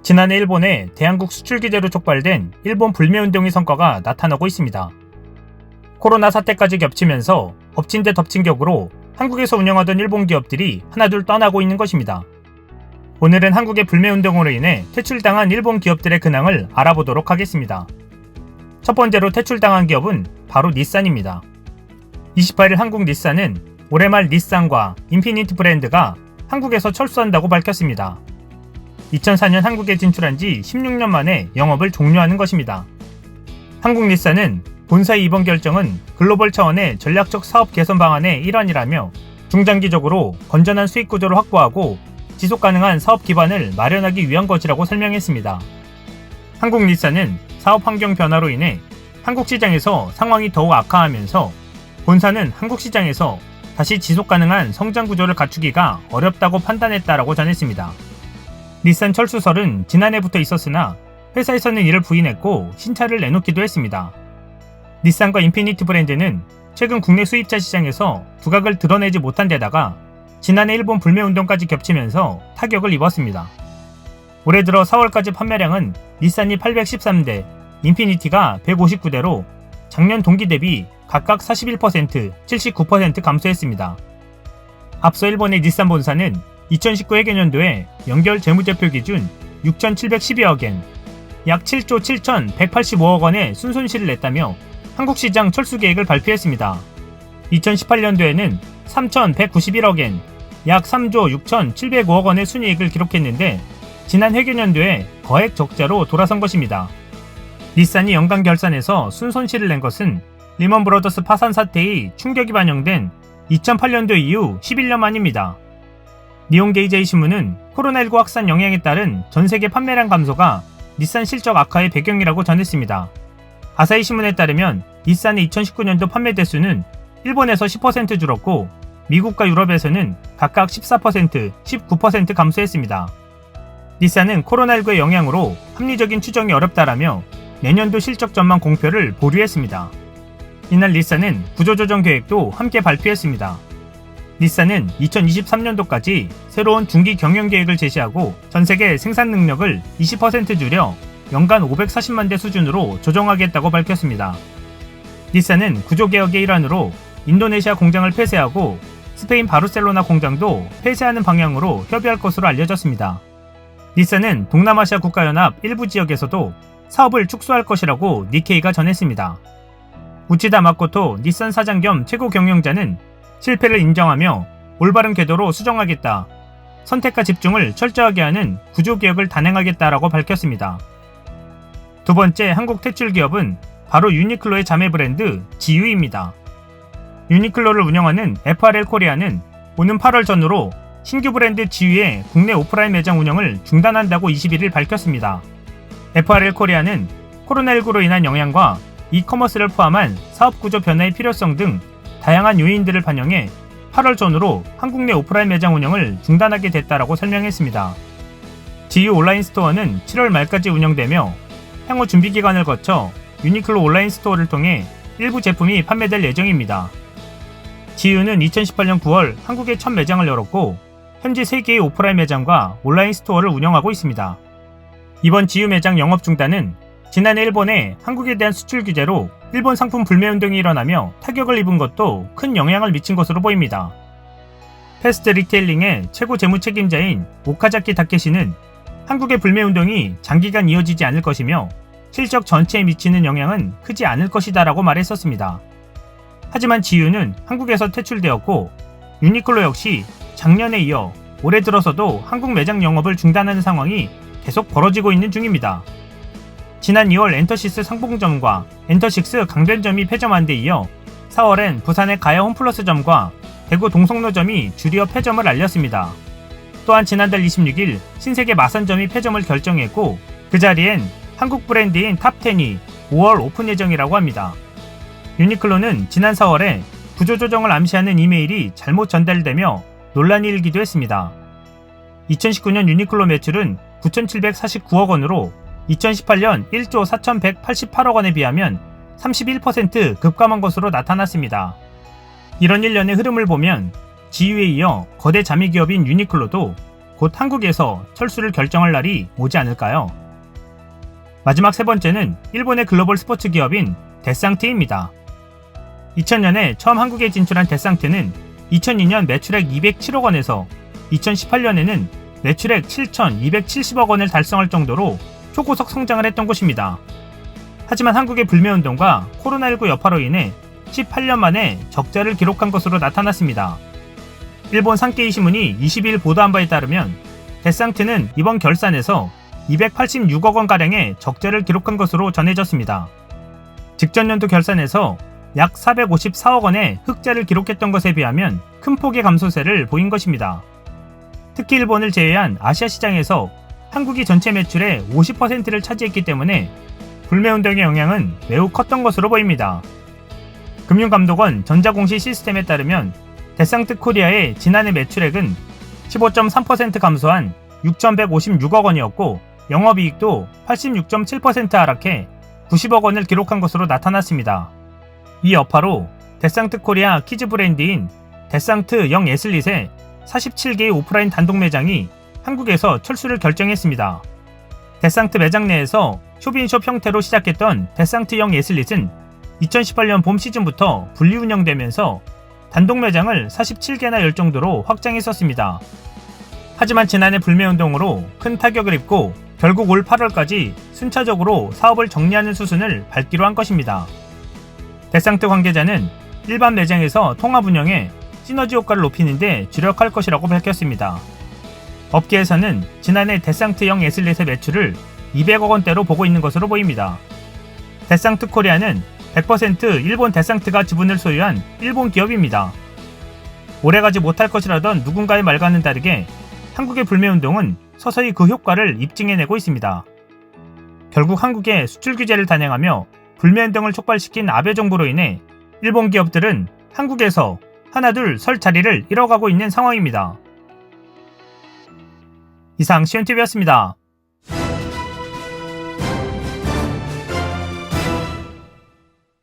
지난해 일본의 대한국 수출 규제로 촉발된 일본 불매운동의 성과가 나타나고 있습니다. 코로나 사태까지 겹치면서 엎친 데 덮친 격으로 한국에서 운영하던 일본 기업들이 하나둘 떠나고 있는 것입니다. 오늘은 한국의 불매운동으로 인해 퇴출당한 일본 기업들의 근황을 알아보도록 하겠습니다. 첫 번째로 퇴출당한 기업은 바로 닛산입니다. 28일 한국 닛산은 올해 말 닛산과 인피니티 브랜드가 한국에서 철수한다고 밝혔습니다. 2004년 한국에 진출한 지 16년 만에 영업을 종료하는 것입니다. 한국 닛산은 본사의 이번 결정은 글로벌 차원의 전략적 사업 개선 방안의 일환이라며 중장기적으로 건전한 수익 구조를 확보하고 지속 가능한 사업 기반을 마련하기 위한 것이라고 설명했습니다. 한국 닛산은 사업 환경 변화로 인해 한국 시장에서 상황이 더욱 악화하면서 본사는 한국 시장에서 다시 지속 가능한 성장 구조를 갖추기가 어렵다고 판단했다라고 전했습니다. 닛산 철수설은 지난해부터 있었으나 회사에서는 이를 부인했고 신차를 내놓기도 했습니다. 닛산과 인피니티 브랜드는 최근 국내 수입차 시장에서 두각을 드러내지 못한 데다가 지난해 일본 불매운동까지 겹치면서 타격을 입었습니다. 올해 들어 4월까지 판매량은 닛산이 813대, 인피니티가 159대로 작년 동기 대비 각각 41%, 79% 감소했습니다. 앞서 일본의 닛산 본사는 2019 회계년도에 연결 재무제표 기준 6,712억엔, 약 7조 7,185억 원의 순손실을 냈다며 한국 시장 철수 계획을 발표했습니다. 2018년도에는 3,191억엔, 약 3조 6,705억 원의 순이익을 기록했는데 지난 회계년도에 거액 적자로 돌아선 것입니다. 닛산이 연간 결산에서 순손실을 낸 것은 리먼 브러더스 파산 사태의 충격이 반영된 2008년도 이후 11년 만입니다. 니혼게이제이 신문은 코로나19 확산 영향에 따른 전세계 판매량 감소가 닛산 실적 악화의 배경이라고 전했습니다. 아사히 신문에 따르면 닛산의 2019년도 판매 대수는 일본에서 10% 줄었고 미국과 유럽에서는 각각 14%, 19% 감소했습니다. 닛산은 코로나19의 영향으로 합리적인 추정이 어렵다라며 내년도 실적 전망 공표를 보류했습니다. 이날 닛산은 구조조정 계획도 함께 발표했습니다. 닛산은 2023년도까지 새로운 중기 경영 계획을 제시하고 전세계 생산 능력을 20% 줄여 연간 540만 대 수준으로 조정하겠다고 밝혔습니다. 닛산은 구조개혁의 일환으로 인도네시아 공장을 폐쇄하고 스페인 바르셀로나 공장도 폐쇄하는 방향으로 협의할 것으로 알려졌습니다. 닛산은 동남아시아 국가연합 일부 지역에서도 사업을 축소할 것이라고 니케이가 전했습니다. 우치다 마코토 닛산 사장 겸 최고 경영자는 실패를 인정하며 올바른 궤도로 수정하겠다, 선택과 집중을 철저하게 하는 구조개혁을 단행하겠다라고 밝혔습니다. 두 번째 한국 퇴출 기업은 바로 유니클로의 자매 브랜드 지유입니다. 유니클로를 운영하는 FRL 코리아는 오는 8월 전후로 신규 브랜드 지유의 국내 오프라인 매장 운영을 중단한다고 21일 밝혔습니다. FRL 코리아는 코로나19로 인한 영향과 이커머스를 포함한 사업 구조 변화의 필요성 등 다양한 요인들을 반영해 8월 전후로 한국 내 오프라인 매장 운영을 중단하게 됐다라고 설명했습니다. 지유 온라인 스토어는 7월 말까지 운영되며 향후 준비 기간을 거쳐 유니클로 온라인 스토어를 통해 일부 제품이 판매될 예정입니다. 지유는 2018년 9월 한국에 첫 매장을 열었고 현재 3개의 오프라인 매장과 온라인 스토어를 운영하고 있습니다. 이번 지유 매장 영업 중단은 지난해 일본의 한국에 대한 수출 규제로 일본 상품 불매운동이 일어나며 타격을 입은 것도 큰 영향을 미친 것으로 보입니다. 패스트 리테일링의 최고 재무 책임자인 오카자키 타케시는 한국의 불매운동이 장기간 이어지지 않을 것이며 실적 전체에 미치는 영향은 크지 않을 것이다 라고 말했었습니다. 하지만 지유는 한국에서 퇴출되었고 유니클로 역시 작년에 이어 올해 들어서도 한국 매장 영업을 중단하는 상황이 계속 벌어지고 있는 중입니다. 지난 2월 엔터시스 상봉점과 엔터식스 강변점이 폐점한 데 이어 4월엔 부산의 가야 홈플러스점과 대구 동성로점이 줄이어 폐점을 알렸습니다. 또한 지난달 26일 신세계 마산점이 폐점을 결정했고 그 자리엔 한국 브랜드인 탑10이 5월 오픈 예정이라고 합니다. 유니클로는 지난 4월에 구조조정을 암시하는 이메일이 잘못 전달되며 논란이 일기도 했습니다. 2019년 유니클로 매출은 9,749억 원으로 2018년 1조 4,188억 원에 비하면 31% 급감한 것으로 나타났습니다. 이런 일련의 흐름을 보면 지유에 이어 거대 자미기업인 유니클로도 곧 한국에서 철수를 결정할 날이 오지 않을까요? 마지막 세 번째는 일본의 글로벌 스포츠 기업인 데상트입니다. 2000년에 처음 한국에 진출한 데상트는 2002년 매출액 207억 원에서 2018년에는 매출액 7,270억 원을 달성할 정도로 초고속 성장을 했던 곳입니다. 하지만 한국의 불매운동과 코로나19 여파로 인해 18년 만에 적자를 기록한 것으로 나타났습니다. 일본 산케이 신문이 22일 보도한 바에 따르면 데상트는 이번 결산에서 286억 원가량의 적자를 기록한 것으로 전해졌습니다. 직전 연도 결산에서 약 454억 원의 흑자를 기록했던 것에 비하면 큰 폭의 감소세를 보인 것입니다. 특히 일본을 제외한 아시아 시장에서 한국이 전체 매출의 50%를 차지했기 때문에 불매운동의 영향은 매우 컸던 것으로 보입니다. 금융감독원 전자공시 시스템에 따르면 데상트 코리아의 지난해 매출액은 15.3% 감소한 6,156억 원이었고 영업이익도 86.7% 하락해 90억 원을 기록한 것으로 나타났습니다. 이 여파로 데상트 코리아 키즈 브랜드인 데상트 영 에슬릿의 47개의 오프라인 단독 매장이 한국에서 철수를 결정했습니다. 데상트 매장 내에서 쇼핑숍 형태로 시작했던 데상트 영 에슬릿은 2018년 봄 시즌부터 분리 운영되면서 단독 매장을 47개나 열 정도로 확장했었습니다. 하지만 지난해 불매운동으로 큰 타격을 입고 결국 올 8월까지 순차적으로 사업을 정리하는 수순을 밟기로 한 것입니다. 데상트 관계자는 일반 매장에서 통합 운영에 시너지 효과를 높이는 데 주력할 것이라고 밝혔습니다. 업계에서는 지난해 데상트 영 에슬릿의 매출을 200억 원대로 보고 있는 것으로 보입니다. 데상트 코리아는 100% 일본 데상트가 지분을 소유한 일본 기업입니다. 오래가지 못할 것이라던 누군가의 말과는 다르게 한국의 불매운동은 서서히 그 효과를 입증해내고 있습니다. 결국 한국의 수출 규제를 단행하며 불매운동을 촉발시킨 아베 정부로 인해 일본 기업들은 한국에서 하나둘 설 자리를 잃어가고 있는 상황입니다. 이상 시온TV였습니다.